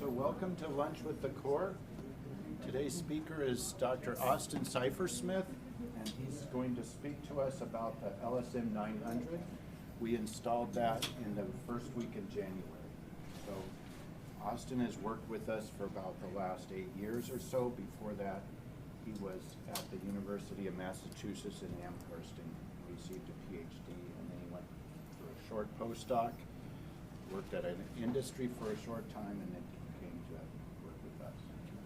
So welcome to Lunch with the Core. Today's speaker is Dr. Austin Cyphersmith, and he's going to speak to us about the LSM 900. We installed that in the first week in January. So Austin has worked with us for about the last 8 years or so. Before that, he was at the University of Massachusetts in Amherst and received a PhD, and then he went for a short postdoc, worked at an industry for a short time, and then came to work with us.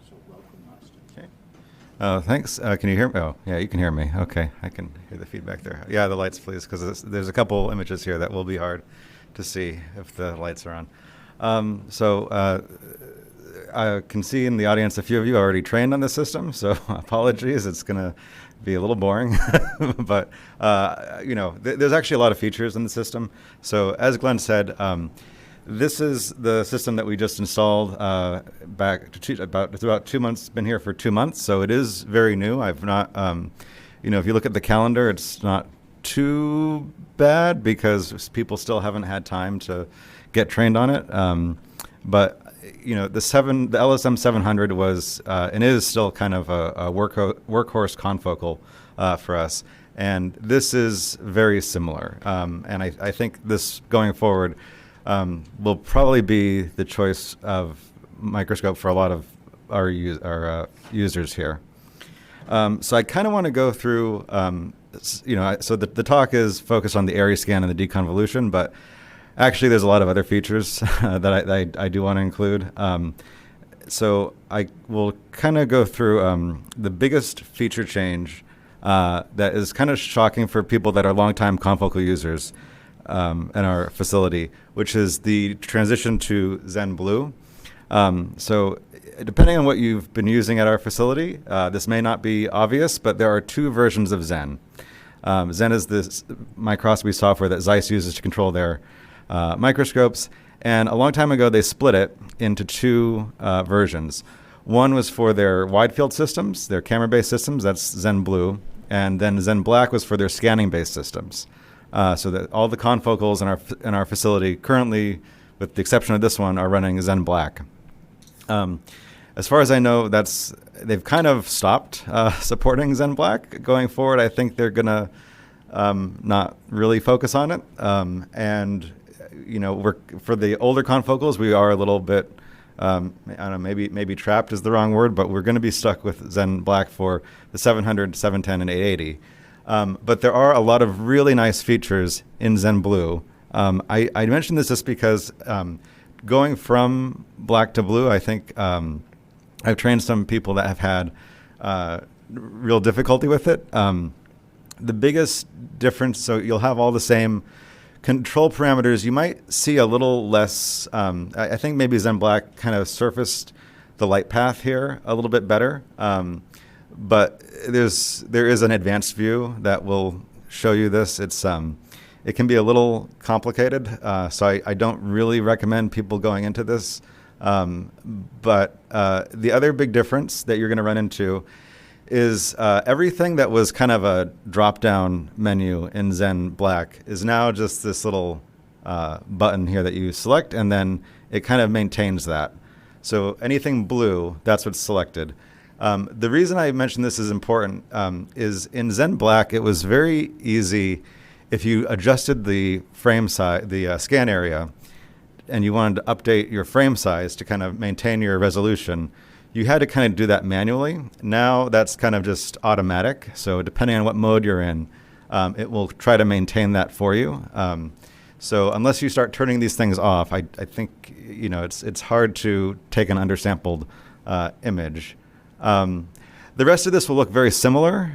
So welcome, Austin. Okay. Thanks. Can you hear me? Oh, yeah, you can hear me. Okay, I can hear the feedback there. Yeah, the lights, please, because there's a couple images here that will be hard to see if the lights are on. I can see in the audience a few of you are already trained on the system, so apologies. It's going to be a little boring, but there's actually a lot of features in the system. So as Glenn said, this is the system that we just installed it's about 2 months. Been here for 2 months, so it is very new. I've not, if you look at the calendar, it's not too bad because people still haven't had time to get trained on it. But the LSM 700 was and is still kind of a workhorse confocal for us, and this is very similar. And I think this going forward will probably be the choice of microscope for a lot of our users here. So I kind of want to go through, so the talk is focused on the Airyscan and the deconvolution, but actually there's a lot of other features that I do want to include. So I will kind of go through the biggest feature change that is kind of shocking for people that are longtime confocal users in our facility, which is the transition to Zen Blue. So depending on what you've been using at our facility, this may not be obvious, but there are two versions of Zen. Zen is this microscopy software that Zeiss uses to control their microscopes, and a long time ago they split it into two versions. One was for their wide field systems, their camera-based systems, that's Zen Blue, and then Zen Black was for their scanning-based systems. So that all the confocals in our facility currently, with the exception of this one, are running Zen Black. As far as I know, they've kind of stopped supporting Zen Black. Going forward, I think they're gonna not really focus on it. For the older confocals, we are a little bit, I don't know, maybe trapped is the wrong word, but we're going to be stuck with Zen Black for the 700, 710, and 880. But there are a lot of really nice features in Zen Blue. I mentioned this just because going from black to blue, I think I've trained some people that have had real difficulty with it. The biggest difference, so you'll have all the same control parameters. You might see a little less, I think maybe Zen Black kind of surfaced the light path here a little bit better. But there is an advanced view that will show you this. It can be a little complicated, so I don't really recommend people going into this. But the other big difference that you're going to run into is everything that was kind of a drop-down menu in Zen Black is now just this little button here that you select, and then it kind of maintains that. So anything blue, that's what's selected. The reason I mentioned this is important is in Zen Black, it was very easy if you adjusted the frame size, the scan area, and you wanted to update your frame size to kind of maintain your resolution, you had to kind of do that manually. Now that's kind of just automatic. So depending on what mode you're in, it will try to maintain that for you. So unless you start turning these things off, I think it's hard to take an undersampled image. The rest of this will look very similar.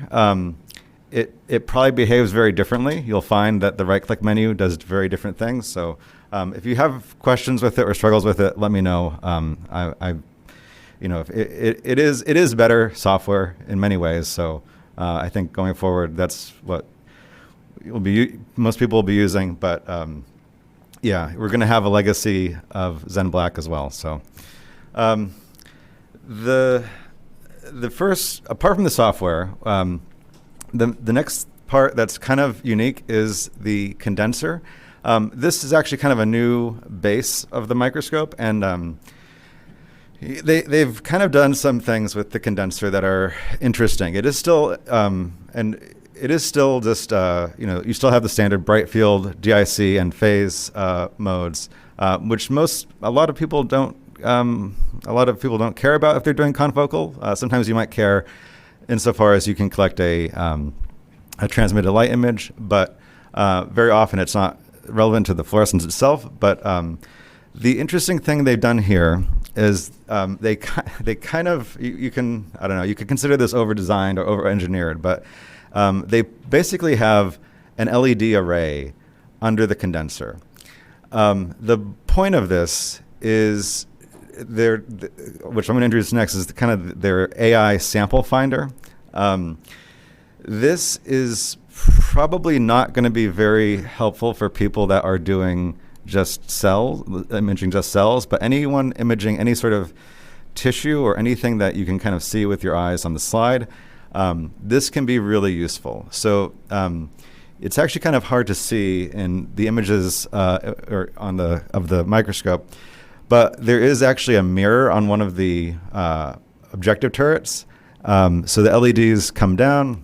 It probably behaves very differently. You'll find that the right-click menu does very different things. So if you have questions with it or struggles with it, let me know. It is better software in many ways. So I think going forward, that's what most people will be using. But we're going to have a legacy of Zen Black as well. So the first, apart from the software, the next part that's kind of unique is the condenser. This is actually kind of a new base of the microscope, and They've kind of done some things with the condenser that are interesting. It is still, and it is still just, you still have the standard bright field, DIC, and phase modes, which a lot of people don't care about if they're doing confocal. Sometimes you might care insofar as you can collect a transmitted light image, but very often it's not relevant to the fluorescence itself. But the interesting thing they've done here is they kind of, you can consider this over-designed or over-engineered, but they basically have an LED array under the condenser. The point of this is which I'm going to introduce next, is kind of their AI sample finder. This is probably not going to be very helpful for people that are doing imaging just cells, but anyone imaging any sort of tissue or anything that you can kind of see with your eyes on the slide, this can be really useful. So it's actually kind of hard to see in the images of the microscope, but there is actually a mirror on one of the objective turrets. So the LEDs come down,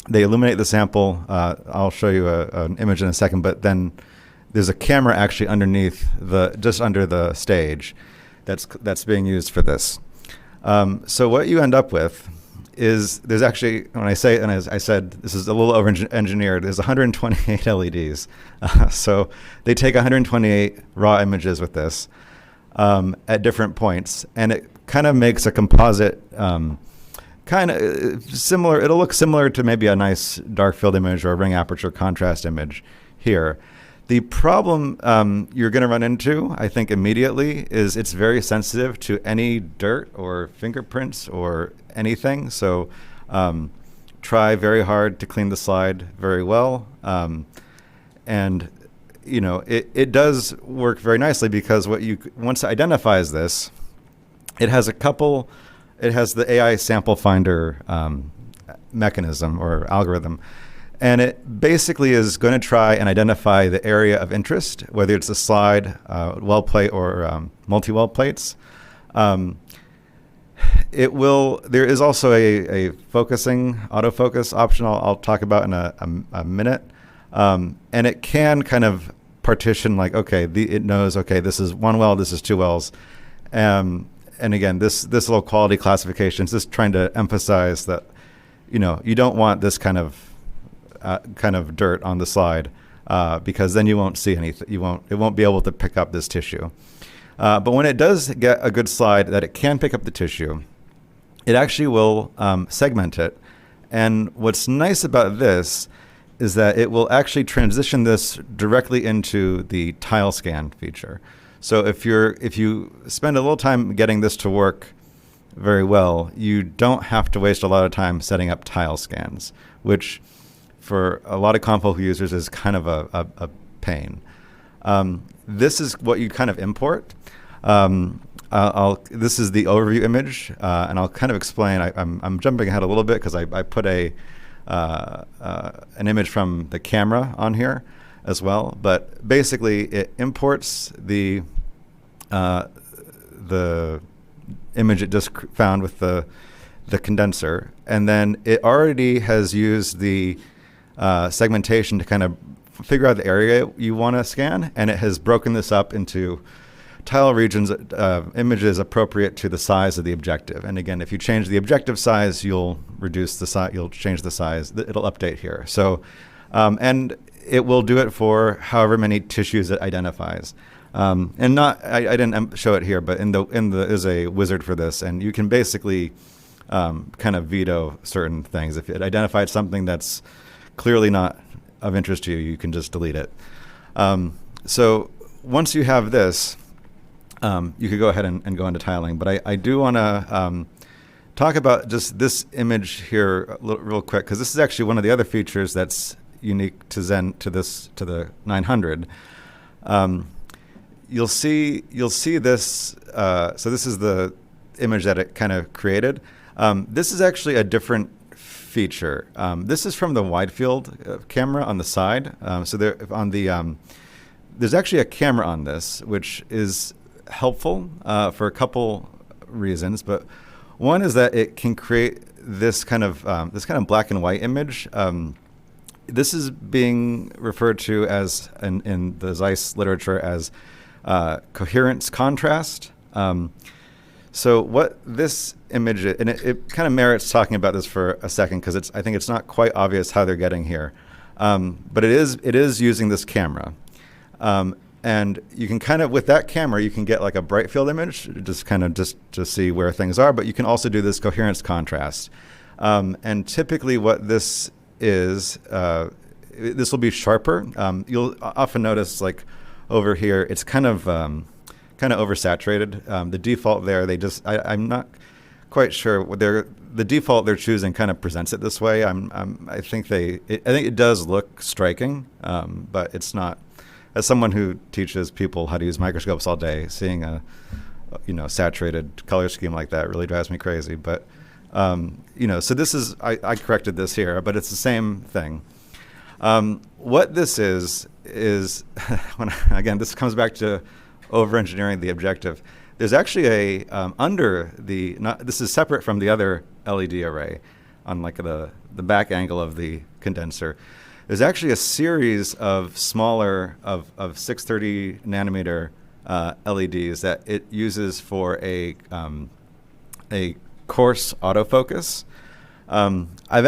they illuminate the sample. I'll show you an image in a second, but then there's a camera actually underneath just under the stage that's being used for this. So what you end up with is there's actually, when I say, and as I said, this is a little over-engineered, there's 128 LEDs. So they take 128 raw images with this at different points, and it kind of makes a composite kind of similar. It'll look similar to maybe a nice dark field image or a ring aperture contrast image here. The problem you're going to run into, I think, immediately is it's very sensitive to any dirt or fingerprints or anything. So try very hard to clean the slide very well. And it does work very nicely because once it identifies this, it has the AI sample finder mechanism or algorithm. And it basically is going to try and identify the area of interest, whether it's a slide, well plate, or multi-well plates. There is also a focusing autofocus option I'll talk about in a minute. And it can kind of partition, like, it knows, this is one well, this is two wells. And again, this little quality classification is just trying to emphasize that, you don't want this kind of dirt on the slide because then you won't see anything. It won't be able to pick up this tissue. But when it does get a good slide that it can pick up the tissue, it actually will segment it. And what's nice about this is that it will actually transition this directly into the tile scan feature. So if you spend a little time getting this to work very well, you don't have to waste a lot of time setting up tile scans, which for a lot of confocal users is kind of a pain. This is what you kind of import. This is the overview image, and I'll kind of explain. I'm jumping ahead a little bit because I put an image from the camera on here as well. But basically, it imports the image it just found with the condenser, and then it already has used the segmentation to kind of figure out the area you want to scan, and it has broken this up into tile regions, images appropriate to the size of the objective. And again, if you change the objective size, you'll reduce the size, you'll change the size, it'll update here. So, and it will do it for however many tissues it identifies. And I didn't show it here, but there's a wizard for this, and you can basically kind of veto certain things. If it identified something that's clearly not of interest to you, you can just delete it. So once you have this, you could go ahead and go into tiling. But I do want to talk about just this image here real quick, because this is actually one of the other features that's unique to Zen, to the 900. You'll see this. So this is the image that it kind of created. This is actually a different feature. This is from the wide field camera on the side. So there's actually a camera on this, which is helpful for a couple reasons, but one is that it can create this kind of black and white image. This is being referred to as in the Zeiss literature as coherence contrast. So what this image, and it kind of merits talking about this for a second because I think it's not quite obvious how they're getting here, but it is using this camera, and you can kind of, with that camera, you can get like a bright field image, just to see where things are, but you can also do this coherence contrast, and typically what this is, this will be sharper. You'll often notice like over here, it's kind of oversaturated. The default there, I'm not quite sure what the default they're choosing kind of presents it this way. I think it does look striking, but it's not. As someone who teaches people how to use microscopes all day, seeing a saturated color scheme like that really drives me crazy. But so this is I corrected this here, but it's the same thing. What this is again, this comes back to over-engineering the objective. There's actually this is separate from the other LED array on like the back angle of the condenser. There's actually a series of smaller of 630 nanometer LEDs that it uses for a coarse autofocus. I've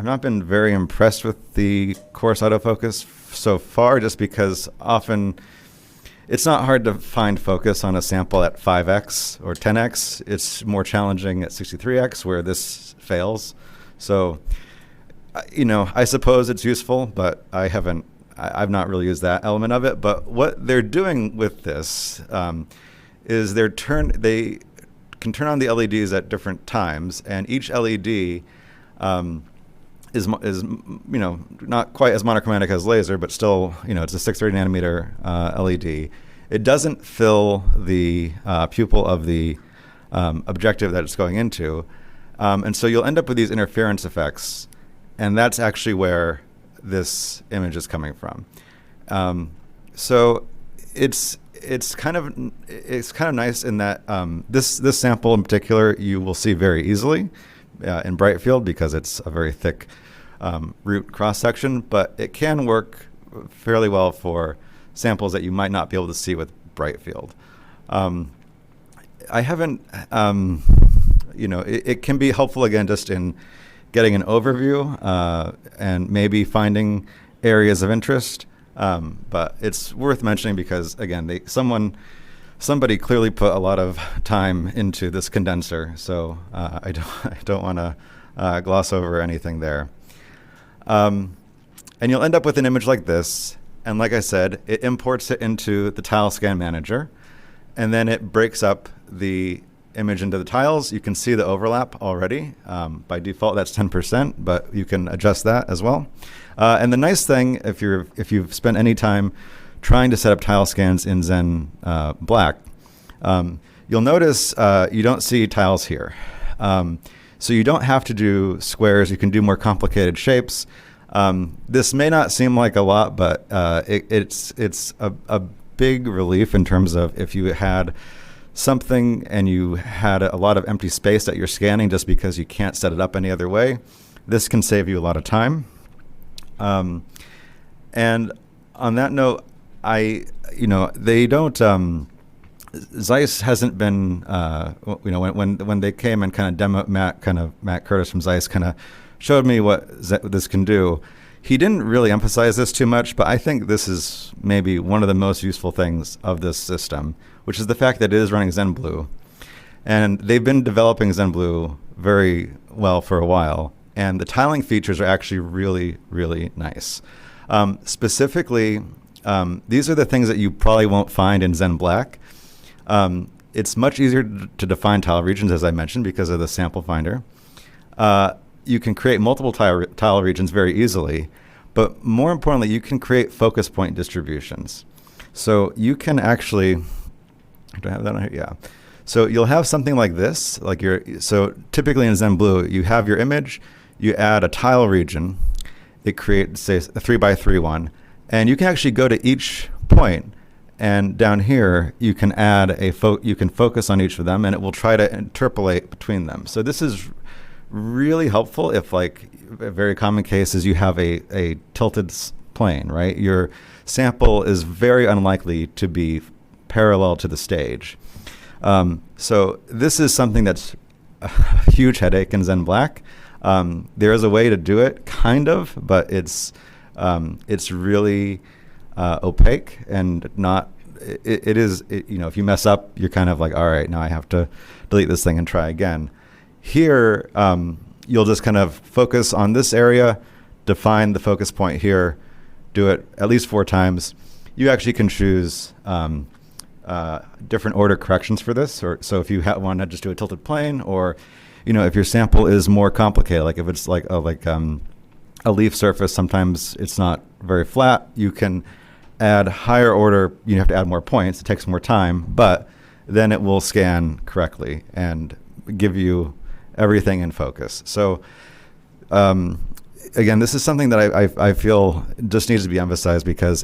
not been very impressed with the coarse autofocus so far, just because often it's not hard to find focus on a sample at 5x or 10x. It's more challenging at 63x, where this fails. So, I suppose it's useful, but I've not really used that element of it. But what they're doing with this is they can turn on the LEDs at different times, and each LED is not quite as monochromatic as laser, but still, it's a 630 nanometer LED. It doesn't fill the pupil of the objective that it's going into, and so you'll end up with these interference effects, and that's actually where this image is coming from. So it's kind of nice in that this sample in particular you will see very easily in bright field because it's a very thick root cross section, but it can work fairly well for samples that you might not be able to see with bright field. I haven't, it can be helpful again just in getting an overview and maybe finding areas of interest. But it's worth mentioning because, again, somebody clearly put a lot of time into this condenser, so I don't want to gloss over anything there. And you'll end up with an image like this, and like I said, it imports it into the tile scan manager, and then it breaks up the image into the tiles. You can see the overlap already. By default, that's 10%, but you can adjust that as well. And the nice thing, if you've spent any time trying to set up tile scans in Zen Black, you'll notice you don't see tiles here. So you don't have to do squares. You can do more complicated shapes. This may not seem like a lot, but it's a big relief in terms of if you had something and you had a lot of empty space that you're scanning just because you can't set it up any other way. This can save you a lot of time. And on that note, they don't. Zeiss hasn't been, when they came and kind of demo, Matt Curtis from Zeiss kind of showed me what this can do. He didn't really emphasize this too much, but I think this is maybe one of the most useful things of this system, which is the fact that it is running Zen Blue. And they've been developing Zen Blue very well for a while, and the tiling features are actually really, really nice. Specifically, these are the things that you probably won't find in Zen Black. It's much easier to define tile regions, as I mentioned, because of the sample finder. You can create multiple tile regions very easily, but more importantly, you can create focus point distributions. So you can actually, do I have that on here? Yeah. So you'll have something like this, so typically in Zen Blue, you have your image, you add a tile region, it creates, say, a 3x3 one, and you can actually go to each point And down here, you can add you can focus on each of them, and it will try to interpolate between them. So this is really helpful if, like, a very common case is you have a tilted plane, right? Your sample is very unlikely to be parallel to the stage. So this is something that's a huge headache in Zen Black. There is a way to do it, kind of, but it's really opaque and not. If you mess up, you're kind of like, all right, now I have to delete this thing and try again. Here, you'll just kind of focus on this area, define the focus point here, do it at least 4 times. You actually can choose different order corrections for this. So if you want to just do a tilted plane, or if your sample is more complicated, like if it's like a leaf surface, sometimes it's not very flat, you can add higher order. You have to add more points. It takes more time, but then it will scan correctly and give you everything in focus. So again, this is something that I feel just needs to be emphasized, because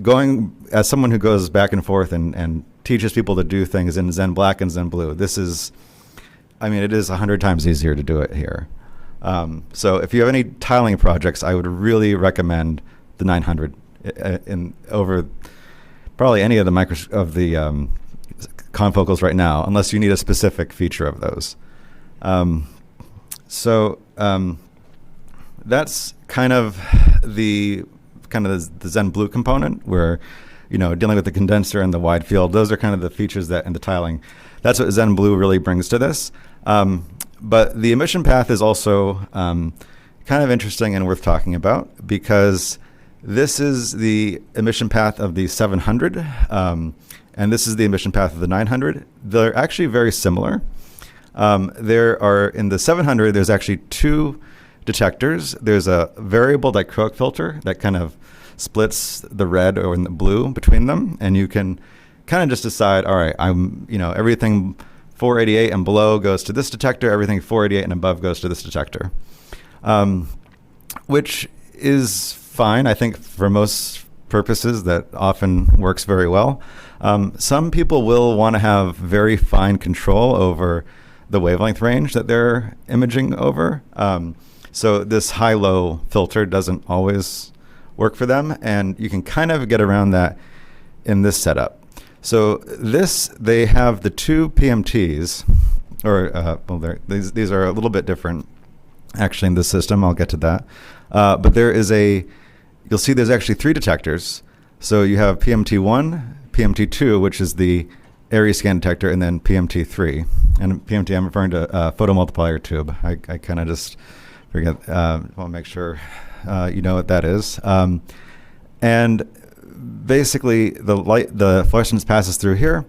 going as someone who goes back and forth and teaches people to do things in Zen Black and Zen Blue, it is 100 times easier to do it here. So if you have any tiling projects, I would really recommend the 900 over probably any of the confocals right now, unless you need a specific feature of those. That's kind of the Zen Blue component, where dealing with the condenser and the wide field. Those are kind of the features that in the tiling. That's what Zen Blue really brings to this. But the emission path is also kind of interesting and worth talking about, because this is the emission path of the 700, and this is the emission path of the 900. They're actually very similar. In the 700, there's actually 2 detectors. There's a variable dichroic filter that kind of splits the red or the blue between them, and you can kind of just decide, all right, everything 488 and below goes to this detector, everything 488 and above goes to this detector, which is fine. I think for most purposes that often works very well. Some people will want to have very fine control over the wavelength range that they're imaging over. So this high-low filter doesn't always work for them, and you can kind of get around that in this setup. So they have the 2 PMTs, these are a little bit different actually in this system. I'll get to that. But you'll see there's actually 3 detectors. So you have PMT1, PMT2, which is the Airyscan detector, and then PMT3. And PMT, I'm referring to photomultiplier tube. I kind of just forget. I want to make sure you know what that is. And basically, the fluorescence passes through here.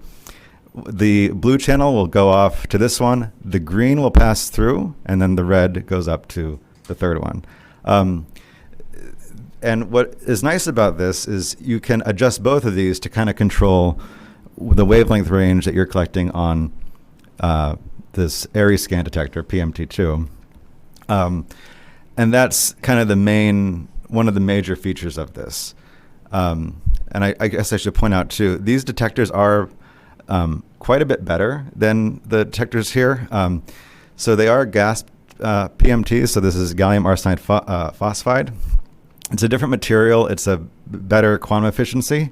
The blue channel will go off to this one. The green will pass through, and then the red goes up to the third one. And what is nice about this is you can adjust both of these to kind of control the wavelength range that you're collecting on this Airyscan detector, PMT2. And that's kind of one of the major features of this. And I guess I should point out too, these detectors are quite a bit better than the detectors here. So they are gas PMTs, so this is gallium arsenide phosphide. It's a different material. It's a better quantum efficiency.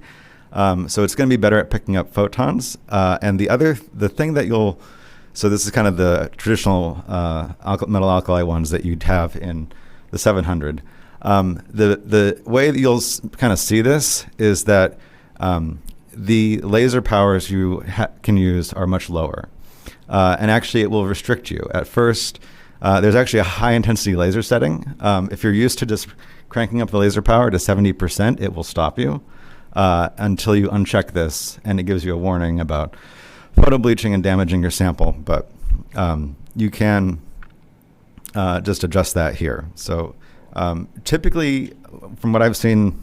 So it's going to be better at picking up photons. And the thing that so this is kind of the traditional metal alkali ones that you'd have in the 700. The way that you'll kind of see this is that the laser powers you can use are much lower. And actually, it will restrict you. At first, there's actually a high intensity laser setting. If you're used to just cranking up the laser power to 70%, it will stop you until you uncheck this, and it gives you a warning about photo bleaching and damaging your sample. But you can just adjust that here. So typically, from what I've seen,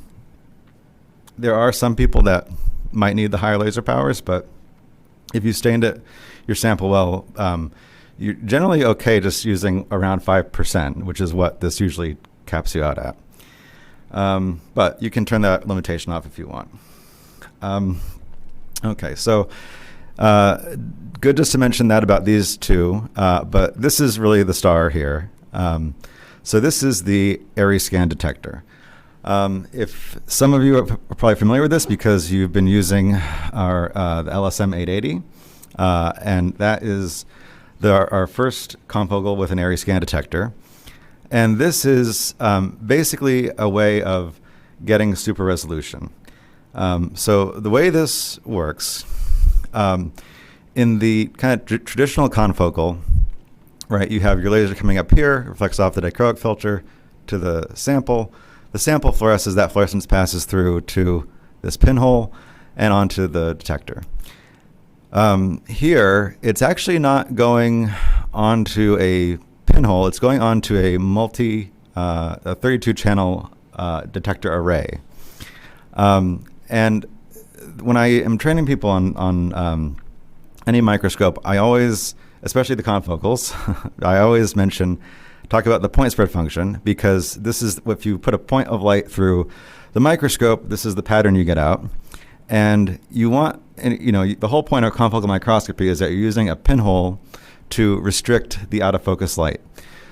there are some people that might need the higher laser powers, but if you stained your sample well, you're generally okay just using around 5%, which is what this usually caps you out at. But you can turn that limitation off if you want. Okay, so good just to mention that about these two, but this is really the star here. So this is the Airyscan detector. If some of you are probably familiar with this because you've been using the LSM 880, and that is our first confocal with an Airyscan detector. And this is basically a way of getting super resolution. So the way this works, in the kind of traditional confocal, right, you have your laser coming up here, reflects off the dichroic filter to the sample. The sample fluoresces, that fluorescence passes through to this pinhole and onto the detector. Here, it's actually not going onto a pinhole, it's going onto a a 32-channel detector array. And when I am training people on any microscope, I always, especially the confocals, I always talk about the point spread function, because this is, if you put a point of light through the microscope, this is the pattern you get out. And you want, the whole point of confocal microscopy is that you're using a pinhole to restrict the out of focus light.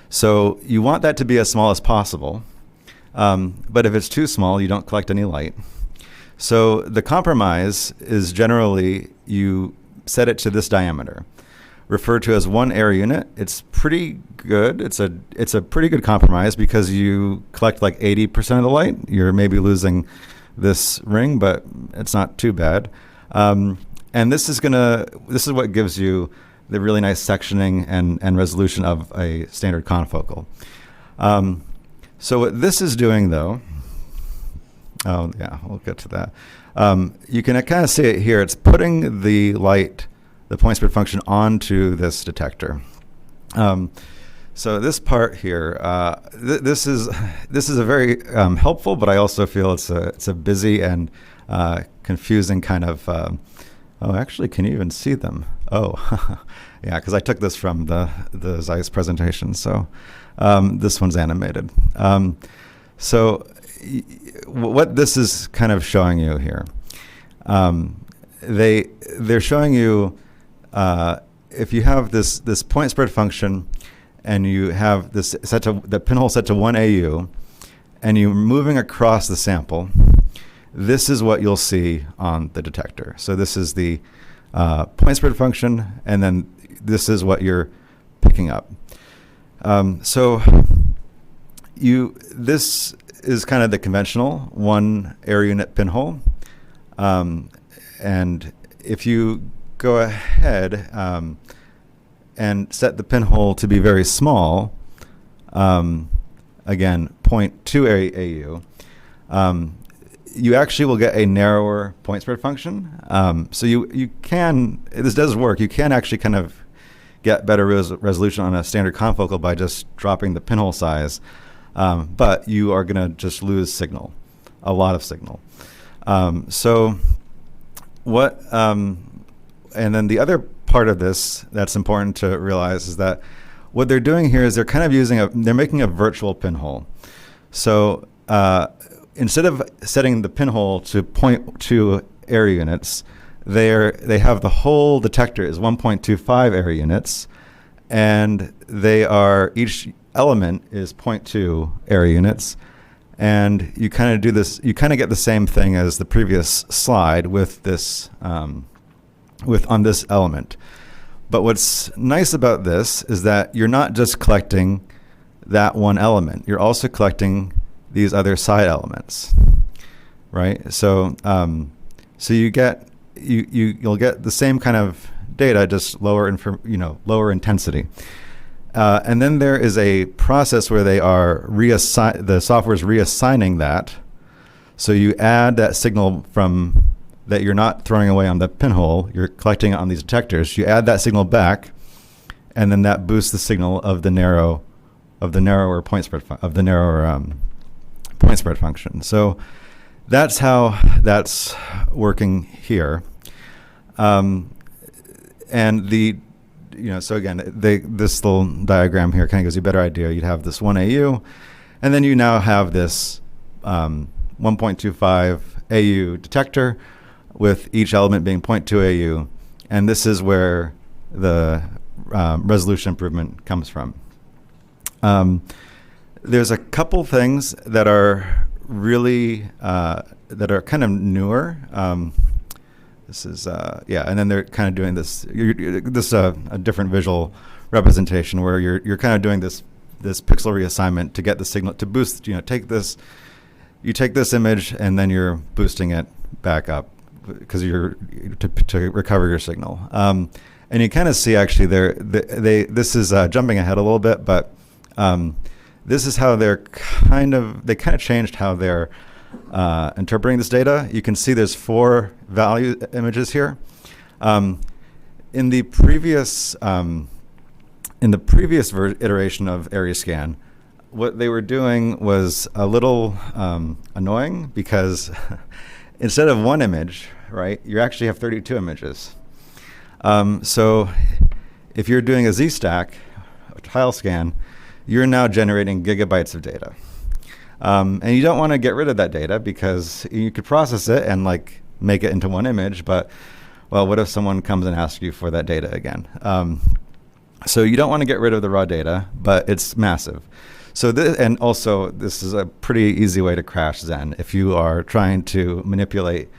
So you want that to be as small as possible. But if it's too small, you don't collect any light. So the compromise is generally you set it to this diameter, referred to as 1 air unit. It's pretty good. It's a pretty good compromise because you collect like 80% of the light. You're maybe losing this ring, but it's not too bad. And this is what gives you the really nice sectioning and resolution of a standard confocal. So what this is doing, though, oh yeah, we'll get to that. You can kind of see it here. It's putting the light, the point spread function, onto this detector. So this part here, this is a very helpful, but I also feel it's a busy and confusing kind of. Oh, actually, can you even see them? Oh, yeah, because I took this from the Zeiss presentation. So this one's animated. So what this is kind of showing you here, they're showing you if you have this point spread function and you have this the pinhole set to 1 AU, and you're moving across the sample, this is what you'll see on the detector. So this is the point spread function, and then this is what you're picking up. So this is kind of the conventional 1 air unit pinhole. And if you go ahead and set the pinhole to be very small, again, 0.2 AU, you actually will get a narrower point spread function. So you can, this does work, you can actually kind of get better resolution on a standard confocal by just dropping the pinhole size, but you are going to just lose signal, a lot of signal. So what, and then the other part of this that's important to realize is that what they're doing here is they're kind of they're making a virtual pinhole. So instead of setting the pinhole to 0.2 air units, they have the whole detector is 1.25 air units, and each element is 0.2 air units. And you kind of do this, you kind of get the same thing as the previous slide with this, on this element. But what's nice about this is that you're not just collecting that one element, you're also collecting these other side elements, right? So, so you'll get the same kind of data, just lower intensity. And then there is a process where the software is reassigning that. So you add that signal that you're not throwing away on the pinhole, you're collecting it on these detectors. You add that signal back, and then that boosts the signal of the narrower point spread point spread function. So that's how that's working here. And so again, this little diagram here kind of gives you a better idea. You'd have this 1 AU, and then you now have this 1.25 AU detector with each element being 0.2 AU, and this is where the resolution improvement comes from. There's a couple things that are really that are kind of newer. This is and then they're kind of doing this. This a different visual representation where you're kind of doing this pixel reassignment to get the signal to boost. You take this image and then you're boosting it back up because you're to recover your signal. And you kind of see actually this is jumping ahead a little bit, but this is how they kind of changed how they're interpreting this data. You can see there's 4 value images here. In the previous iteration of Airyscan, what they were doing was a little annoying because instead of 1 image, right, you actually have 32 images. So if you're doing a Z-stack, a tile scan, you're now generating gigabytes of data. And you don't want to get rid of that data because you could process it and make it into 1 image, but well, what if someone comes and asks you for that data again? So you don't want to get rid of the raw data, but it's massive. So and also this is a pretty easy way to crash Zen if you are trying to manipulate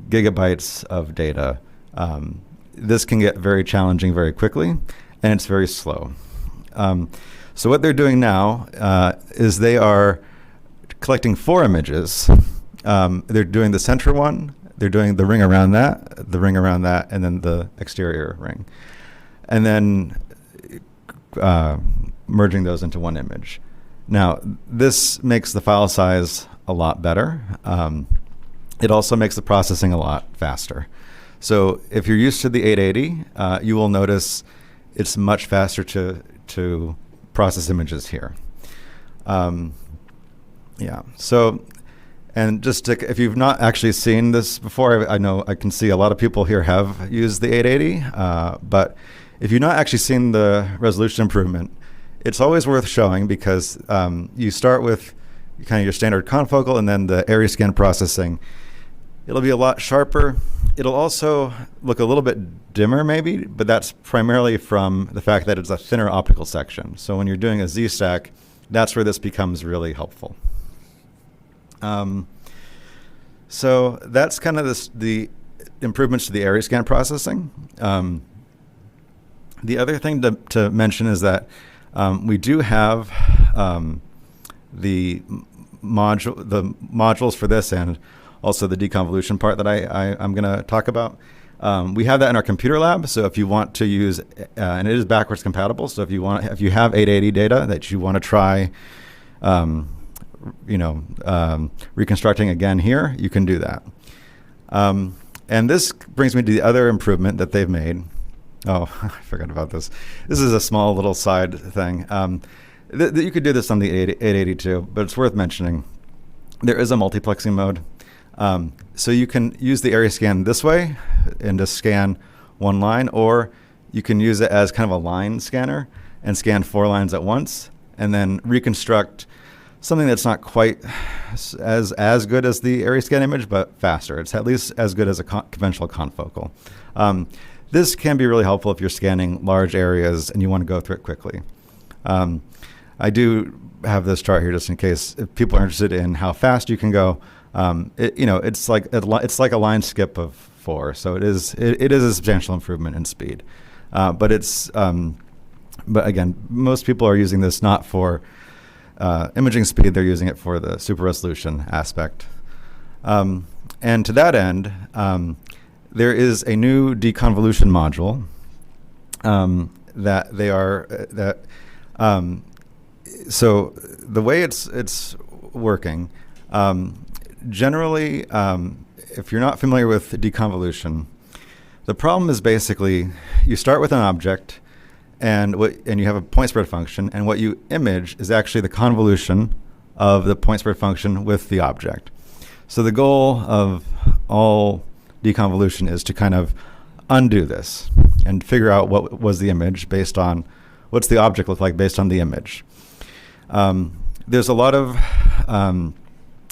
gigabytes of data. This can get very challenging very quickly, and it's very slow. So what they're doing now is they are collecting 4 images. They're doing the center one, they're doing the ring around that, and then the exterior ring. And then merging those into 1 image. Now, this makes the file size a lot better. It also makes the processing a lot faster. So if you're used to the 880, you will notice it's much faster to process images here. So, and just if you've not actually seen this before, I know I can see a lot of people here have used the 880, but if you've not actually seen the resolution improvement, it's always worth showing because you start with kind of your standard confocal and then the Airyscan processing. It'll be a lot sharper. It'll also look a little bit dimmer maybe, but that's primarily from the fact that it's a thinner optical section. So when you're doing a Z-stack, that's where this becomes really helpful. So that's kind of the improvements to the Airyscan processing. The other thing to mention is that we do have the modules for this and also the deconvolution part that I'm going to talk about. We have that in our computer lab. So if you want to use, and it is backwards compatible. So if you have 880 data that you want to try, reconstructing again here, you can do that. And this brings me to the other improvement that they've made. Oh, I forgot about this. This is a small little side thing. You could do this on the 882, but it's worth mentioning. There is a multiplexing mode. So you can use the Airyscan this way and just scan 1 line, or you can use it as kind of a line scanner and scan 4 lines at once and then reconstruct something that's not quite as good as the Airyscan image, but faster. It's at least as good as a conventional confocal. This can be really helpful if you're scanning large areas and you want to go through it quickly. I do have this chart here just in case if people are interested in how fast you can go. It's like a line skip of 4, so it is a substantial improvement in speed. But again, most people are using this not for imaging speed; they're using it for the super resolution aspect. And to that end, there is a new deconvolution module that they are so the way it's working. Generally, if you're not familiar with deconvolution, the problem is basically you start with an object and you have a point spread function, and what you image is actually the convolution of the point spread function with the object. So the goal of all deconvolution is to kind of undo this and figure out what was the image based on what's the object look like based on the image. There's a lot of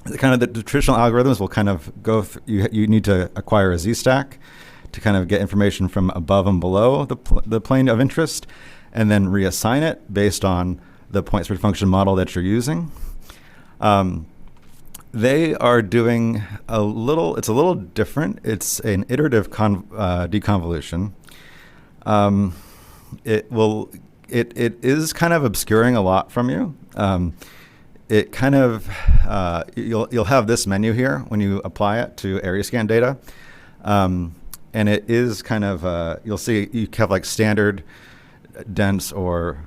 the traditional algorithms will kind of go you need to acquire a z-stack to kind of get information from above and below the plane of interest, and then reassign it based on the point spread function model that you're using. They are doing it's a little different. It's an iterative deconvolution. It is kind of obscuring a lot from you. It kind of, you'll have this menu here when you apply it to Airyscan data. And it is kind of, you'll see you have like standard, dense, or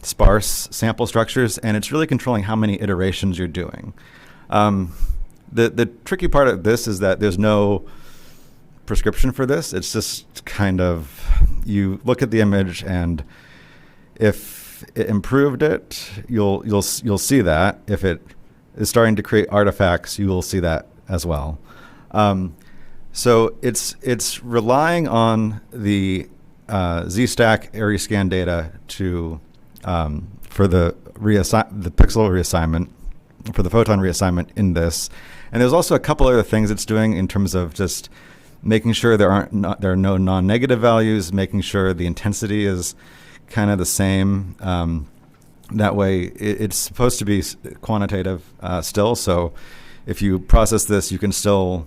sparse sample structures, and it's really controlling how many iterations you're doing. The tricky part of this is that there's no prescription for this. It's just kind of, you look at the image, and if it improved it, you'll see that. If it is starting to create artifacts, you will see that as well. So it's relying on the Z-stack Airyscan data for the pixel reassignment, for the photon reassignment in this. And there's also a couple other things it's doing in terms of just making sure there are no non-negative values, making sure the intensity is kind of the same. That way, it's supposed to be quantitative still. So if you process this, you can still,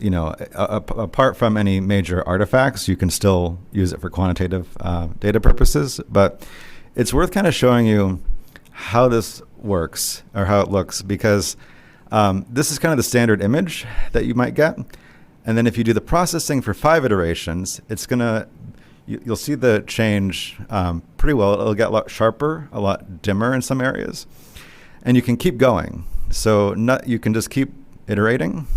apart from any major artifacts, you can still use it for quantitative data purposes. But it's worth kind of showing you how this works, or how it looks, because this is kind of the standard image that you might get. And then if you do the processing for 5 iterations, it's going to, you'll see the change pretty well. It'll get a lot sharper, a lot dimmer in some areas. And you can keep going. So you can just keep iterating.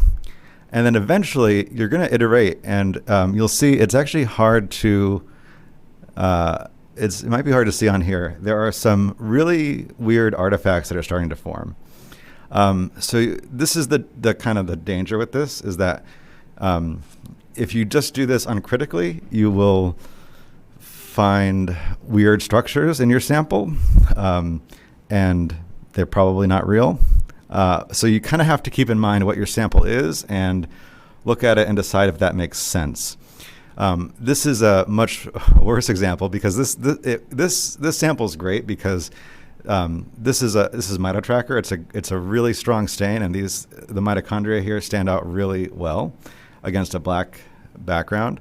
And then eventually you're going to iterate, and you'll see it's actually hard to, it might be hard to see on here. There are some really weird artifacts that are starting to form. So this is the kind of the danger with this, is that if you just do this uncritically, you will find weird structures in your sample, and they're probably not real. So you kind of have to keep in mind what your sample is and look at it and decide if that makes sense. This is a much worse example, because this sample is great because this is mitotracker. It's a really strong stain, and the mitochondria here stand out really well against a black background.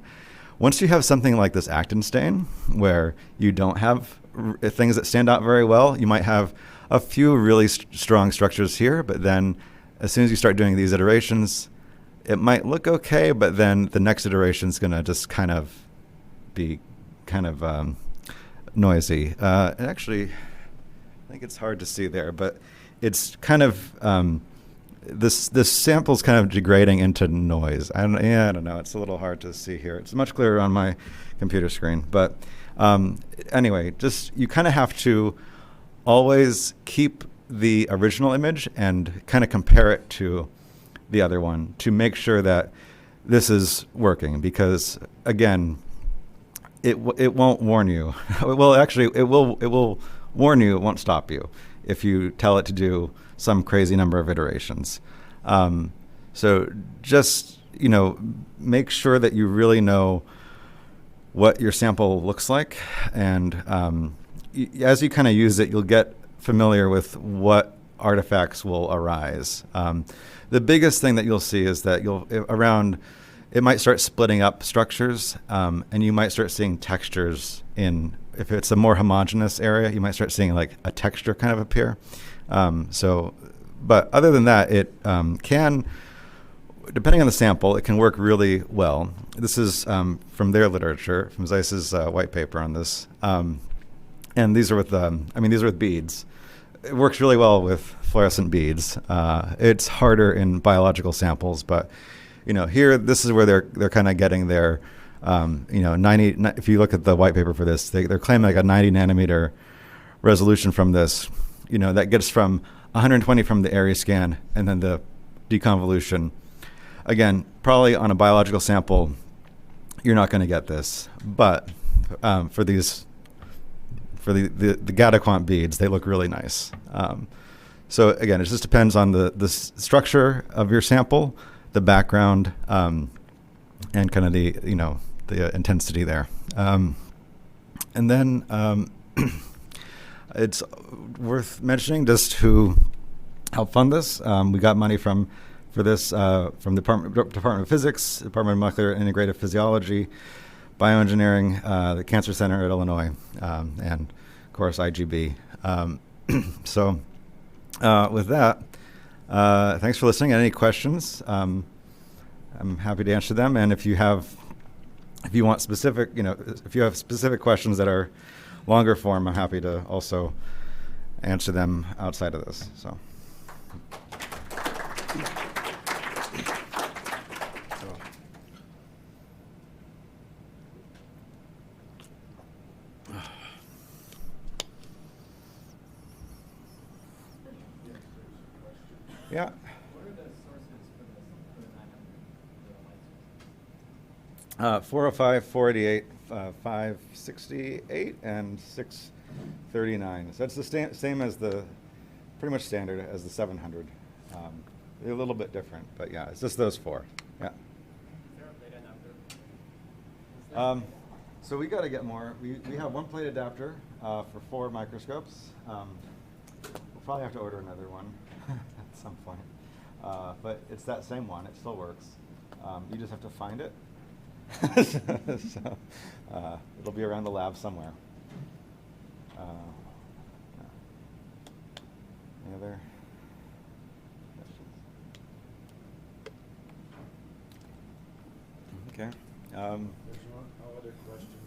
Once you have something like this actin stain, where you don't have things that stand out very well, you might have a few really strong structures here, but then as soon as you start doing these iterations, it might look okay, but then the next iteration is going to just kind of be kind of noisy. Actually, I think it's hard to see there, but it's kind of this sample's kind of degrading into noise. I don't know. It's a little hard to see here. It's much clearer on my computer screen. But anyway, just you kind of have to always keep the original image and kind of compare it to the other one to make sure that this is working. Because again, it won't warn you. Well, actually, it will warn you. It won't stop you if you tell it to do some crazy number of iterations. So just, make sure that you really know what your sample looks like. And as you kind of use it, you'll get familiar with what artifacts will arise. The biggest thing that you'll see is that it might start splitting up structures, and you might start seeing textures if it's a more homogeneous area, you might start seeing like a texture kind of appear. But other than that, it can, depending on the sample, it can work really well. This is from their literature, from Zeiss's white paper on this. And these are with beads. It works really well with fluorescent beads. It's harder in biological samples, but here, this is where they're kind of getting their 90. If you look at the white paper for this, they're claiming like a 90 nanometer resolution from this. That gets from 120 from the Airyscan, and then the deconvolution. Again, probably on a biological sample, you're not going to get this, but for the Gadaquant beads, they look really nice. So again, it just depends on the structure of your sample, the background, and kind of the, you know, the intensity there. And then it's worth mentioning just to help fund this. We got money for this from the Department of Physics, Department of Molecular and Integrative Physiology, Bioengineering, the Cancer Center at Illinois, and of course IGB. So with that, thanks for listening. Any questions? I'm happy to answer them. And if you want specific, you know, if you have specific questions that are longer form, I'm happy to also answer them outside of this. So. Yeah. What are the sources for the 900? 405, 488, 568, and 639. So that's the same as pretty much standard as the 700. They're a little bit different, but yeah, it's just those four. Yeah. Is there a plate adapter? So we got to get more. We have one plate adapter for 4 microscopes. We'll probably have to order another one at some point. But it's that same one. It still works. You just have to find it. So, it'll be around the lab somewhere. Any other questions? Okay. There's no other questions.